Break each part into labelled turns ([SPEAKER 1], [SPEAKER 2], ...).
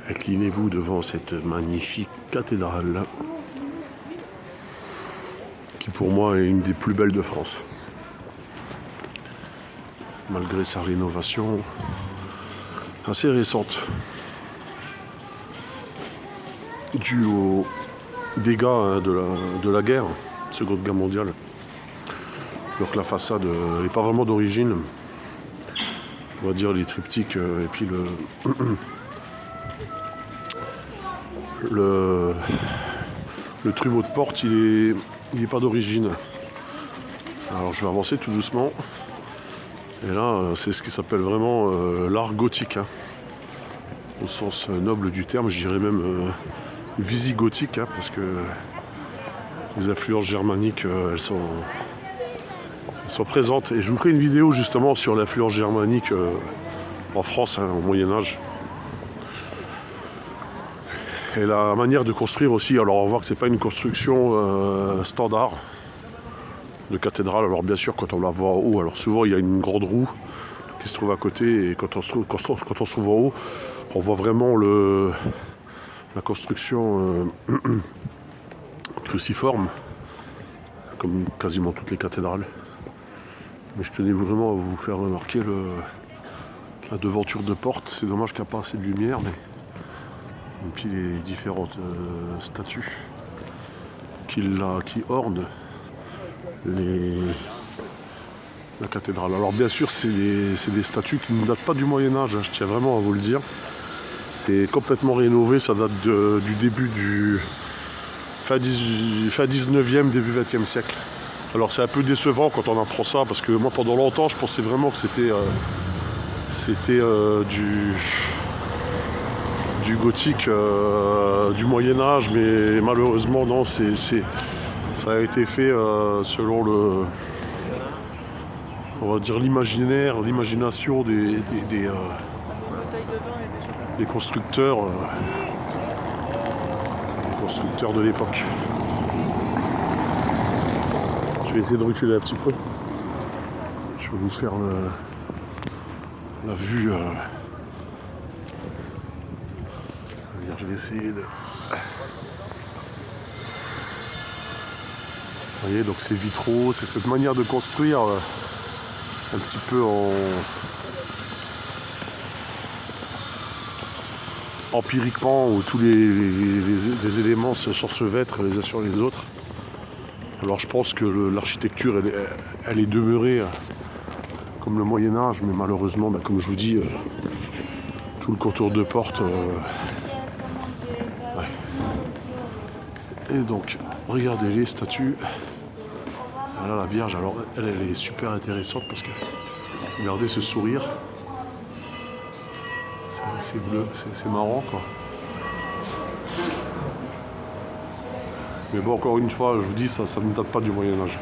[SPEAKER 1] Inclinez-vous devant cette magnifique cathédrale qui pour moi est une des plus belles de France. Malgré sa rénovation assez récente, due aux dégâts de la guerre, Seconde Guerre mondiale. Donc la façade n'est pas vraiment d'origine. On va dire les triptyques et puis le trumeau de porte, il est pas d'origine. Alors je vais avancer tout doucement. Et là, c'est ce qui s'appelle vraiment l'art gothique. Hein. Au sens noble du terme, je dirais même visigothique, hein, parce que les influences germaniques, elles sont présentes. Et je vous ferai une vidéo justement sur l'influence germanique en France, hein, au Moyen-Âge. Et la manière de construire aussi, alors on va voir que c'est pas une construction standard de cathédrale. Alors bien sûr, quand on la voit en haut, alors souvent il y a une grande roue qui se trouve à côté, et quand on se trouve en haut, on voit vraiment la construction cruciforme, comme quasiment toutes les cathédrales. Mais je tenais vraiment à vous faire remarquer la devanture de porte. C'est dommage qu'il n'y a pas assez de lumière, mais et puis les différentes statues qui ornent la cathédrale. Alors bien sûr, c'est des statues qui ne datent pas du Moyen-Âge, hein, je tiens vraiment à vous le dire. C'est complètement rénové, ça date du début du fin 19e, début 20e siècle. Alors c'est un peu décevant quand on apprend ça, parce que moi pendant longtemps je pensais vraiment que c'était du gothique du Moyen-Âge, mais malheureusement non, ça a été fait selon on va dire l'imagination des constructeurs de l'époque. Je vais essayer de reculer un petit peu. Je vais vous faire la vue. Je vais essayer de... Vous voyez, donc ces vitraux, c'est cette manière de construire un petit peu empiriquement, où tous les éléments s'enchevêtrent les uns sur les autres. Alors je pense que l'architecture, elle est demeurée comme le Moyen-Âge, mais malheureusement, comme je vous dis, tout le contour de porte... ouais. Et donc, regardez les statues. Là, la Vierge, alors elle est super intéressante parce que regardez ce sourire. C'est bleu, c'est marrant quoi. Mais bon, encore une fois, je vous dis, ça ne date pas du Moyen-Âge.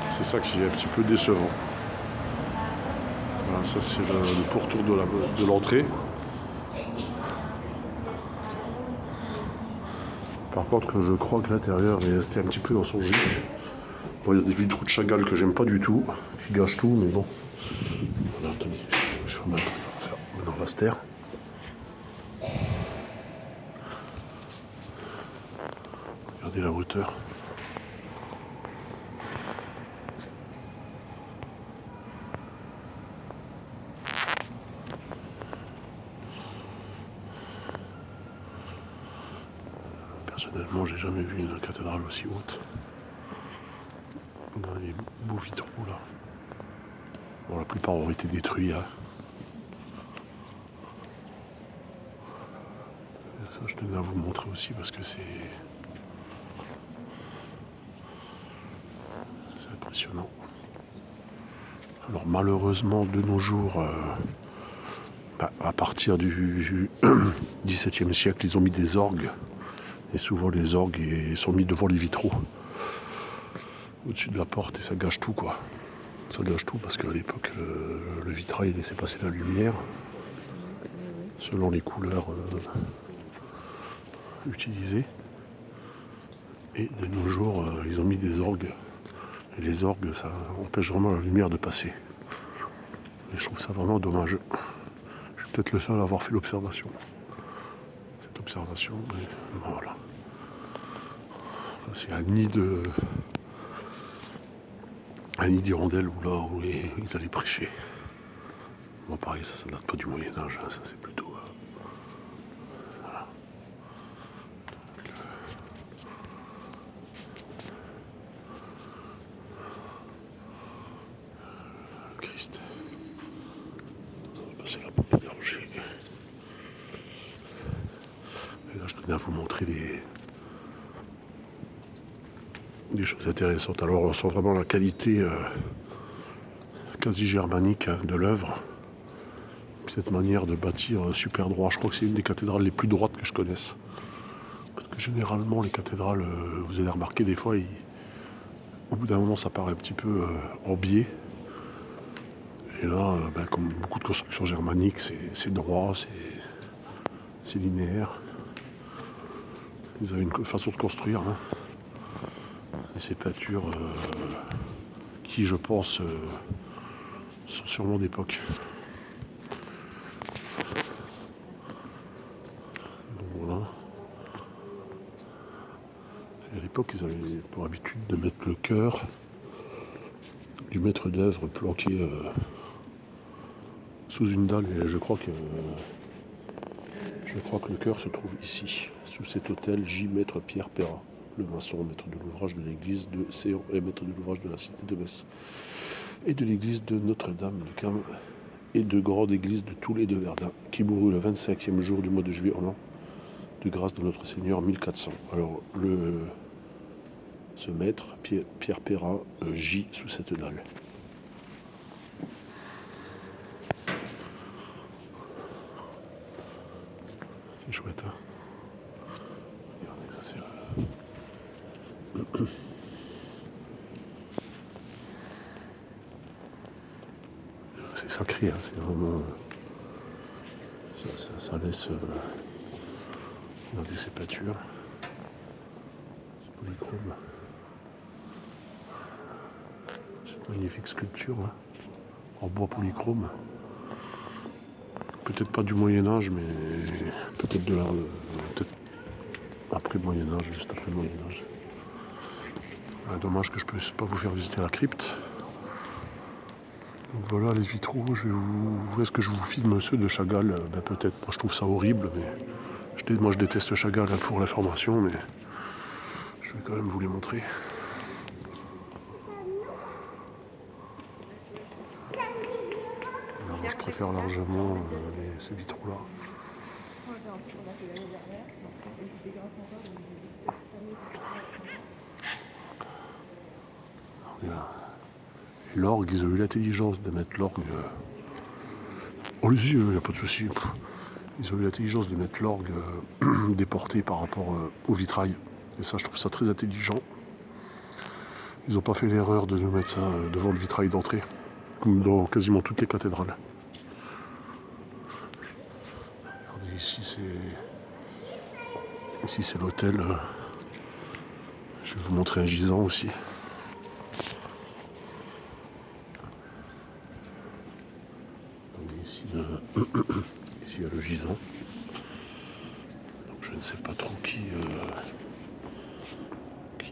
[SPEAKER 1] C'est ça qui est un petit peu décevant. Voilà, ça c'est le pourtour de l'entrée. Par contre, je crois que l'intérieur est resté un petit peu dans son jus. Bon, il y a des vitraux de Chagall que j'aime pas du tout, qui gâchent tout, mais bon. Voilà, attendez, je vais remettre. On va se taire. Regardez la hauteur. Personnellement, j'ai jamais vu une cathédrale aussi haute. Dans les beaux vitraux là. Bon, la plupart ont été détruits. Hein. Et ça, je tenais à vous le montrer aussi parce que c'est impressionnant. Alors malheureusement, de nos jours, à partir du XVIIe siècle, ils ont mis des orgues. Et souvent les orgues sont mis devant les vitraux. Au-dessus de la porte, et ça gâche tout quoi. Ça gâche tout parce qu'à l'époque, le vitrail laissait passer la lumière selon les couleurs utilisées. Et de nos jours, ils ont mis des orgues. Et les orgues, ça empêche vraiment la lumière de passer. Et je trouve ça vraiment dommage. Je suis peut-être le seul à avoir fait l'observation. observation. Mais voilà. C'est un nid d'hirondelles où ils allaient prêcher. Bon, pareil, ça date pas du Moyen-Âge, hein, ça c'est plutôt. Voilà. Christ. On va passer là pour pas déranger. Et là, je tenais à vous montrer des choses intéressantes. Alors, on sent vraiment la qualité quasi germanique de l'œuvre. Cette manière de bâtir super droit. Je crois que c'est une des cathédrales les plus droites que je connaisse. Parce que généralement, les cathédrales, vous allez remarquer des fois, au bout d'un moment, ça paraît un petit peu en biais. Et là, comme beaucoup de constructions germaniques, c'est droit, c'est linéaire. Ils avaient une façon de construire. Hein. Et ces peintures qui, je pense, sont sûrement d'époque. Donc voilà. Et à l'époque, ils avaient pour habitude de mettre le cœur du maître d'œuvre planqué sous une dalle. Et je crois que le cœur se trouve ici, sous cet autel J. Maître Pierre Perra, le maçon, maître de l'ouvrage de l'église de Céon et maître de l'ouvrage de la cité de Metz, et de l'église de Notre-Dame de Cam et de grande église de Toul et de Verdun, qui mourut le 25e jour du mois de juillet en l'an de grâce de notre Seigneur 1400. Alors, ce maître, Pierre Perra, gît sous cette dalle. C'est chouette, hein. Regardez, ça c'est c'est sacré, hein. C'est vraiment. Ça laisse. Regardez ces peintures. C'est polychrome. Cette magnifique sculpture, hein, en bois polychrome. Peut-être pas du Moyen-Âge, mais peut-être peut-être après le Moyen-Âge, juste après le Moyen-Âge. Dommage que je ne puisse pas vous faire visiter la crypte. Donc voilà les vitraux. Est-ce que je vous filme ceux de Chagall? Peut-être. Moi je trouve ça horrible, mais moi je déteste Chagall pour l'information, mais je vais quand même vous les montrer. Alors, moi, je préfère largement ces vitraux-là. L'orgue, ils ont eu l'intelligence de mettre l'orgue. Allez-y, il n'y a pas de souci. Ils ont eu l'intelligence de mettre l'orgue déporté par rapport au vitrail. Et ça, je trouve ça très intelligent. Ils n'ont pas fait l'erreur de nous mettre ça devant le vitrail d'entrée, comme dans quasiment toutes les cathédrales. Regardez, ici c'est l'hôtel. Je vais vous montrer un gisant aussi. Ici, ici il y a le gisant. Donc, je ne sais pas trop qui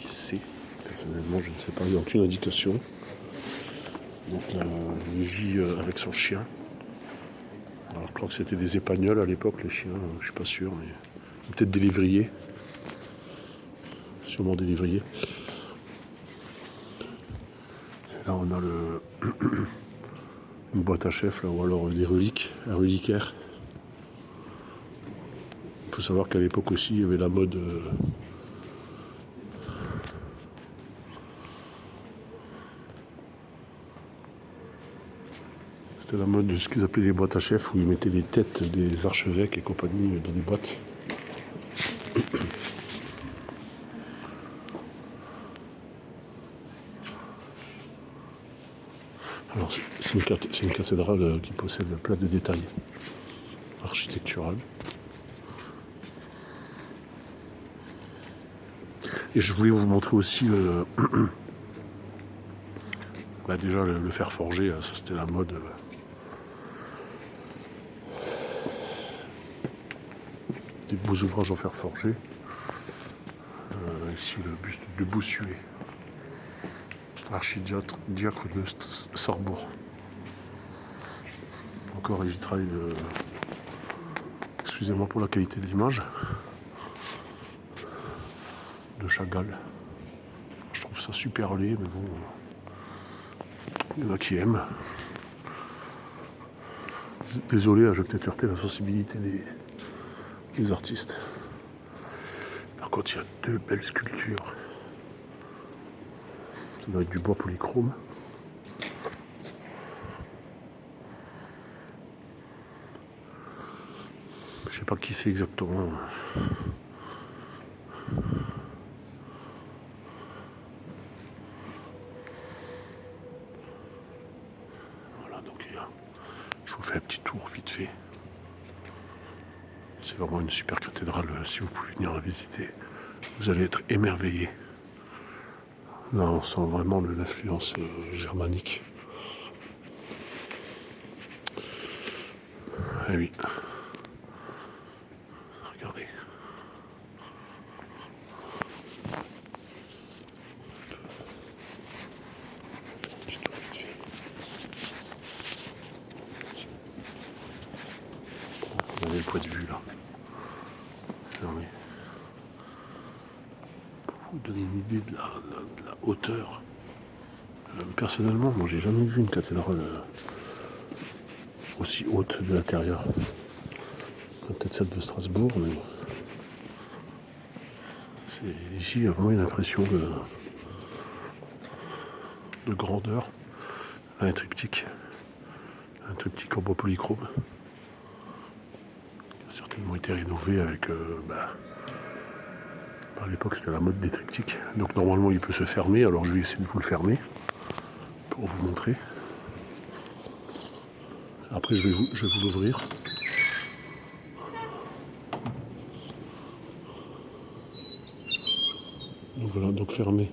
[SPEAKER 1] c'est. Personnellement, je ne sais pas, il n'y a aucune indication. Donc là, il gît avec son chien. Alors, je crois que c'était des épagnols à l'époque, les chiens, je suis pas sûr, mais peut-être des lévriers. Sûrement des lévriers. Et là, on a une boîte à chef, là, ou alors des reliques, un reliquaire. Il faut savoir qu'à l'époque aussi, il y avait la mode. C'était la mode de ce qu'ils appelaient les boîtes à chef, où ils mettaient les têtes des archevêques et compagnie dans des boîtes. Alors, c'est une cathédrale qui possède plein de détails architecturaux. Et je voulais vous montrer aussi déjà le fer forgé, ça c'était la mode. des beaux ouvrages en fer forgé. Ici le buste de Bossuet, archidiacre de Sarrebourg. Encore un vitrail de... Excusez-moi pour la qualité de l'image. De Chagall. Je trouve ça super laid, mais bon... Il y en a qui aiment. Désolé, je vais peut-être heurter la sensibilité des artistes. Par contre, il y a deux belles sculptures. Ça doit être du bois polychrome. Je sais pas qui c'est exactement. Voilà, donc je vous fais un petit tour vite fait. C'est vraiment une super cathédrale. Si vous pouvez venir la visiter, vous allez être émerveillés. Là, on sent vraiment l'influence germanique. Eh oui. Regardez. Vous avez le point de vue là. Regardez. Pour vous donner une idée de la hauteur. Personnellement, moi j'ai jamais vu une cathédrale aussi haute de l'intérieur. Peut-être celle de Strasbourg, mais ici il y a vraiment une impression de grandeur. Là, un triptyque en bois polychrome. Qui a certainement été rénové avec. À l'époque, c'était la mode des triptyques. Donc normalement, il peut se fermer. Alors je vais essayer de vous le fermer pour vous montrer. Après, je vais vous l'ouvrir. Donc voilà, donc fermé.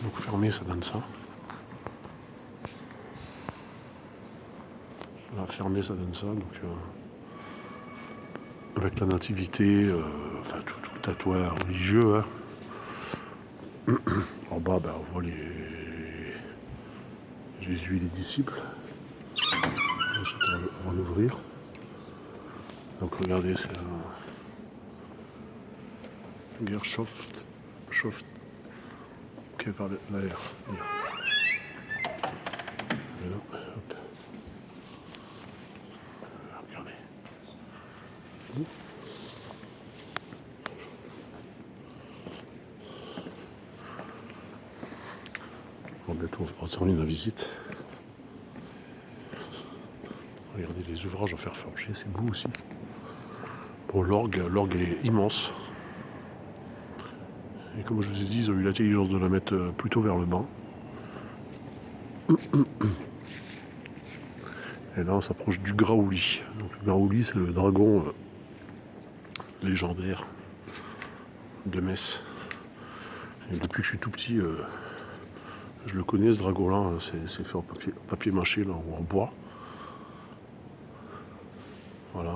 [SPEAKER 1] Donc fermé, ça donne ça. Voilà, fermé, ça donne ça. Donc avec la nativité, enfin tout le tatouage religieux. Hein. En bas, ben, on voit Jésus et les disciples. Ensuite, on va l'ouvrir. Donc regardez, c'est un Gershoft qui est par l'air. Hop. Regardez. Bon, bientôt on termine la visite. Regardez les ouvrages en fer forgé, c'est beau aussi. Bon, l'orgue est immense. Et comme je vous ai dit, ils ont eu l'intelligence de la mettre plutôt vers le bas. Et là, on s'approche du Graouli. Donc, le Graouli, c'est le dragon légendaire de Metz. Et depuis que je suis tout petit, je le connais, ce dragon-là. C'est fait en papier mâché, là, ou en bois. Voilà.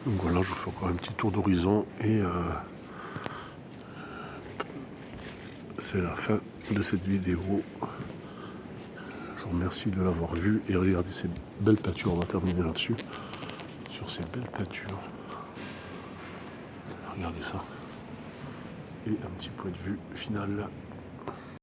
[SPEAKER 1] Donc voilà, je vous fais encore un petit tour d'horizon et c'est la fin de cette vidéo. Je vous remercie de l'avoir vu et regardez ces belles peintures. On va terminer là-dessus. Sur ces belles peintures. Regardez ça. Et un petit point de vue final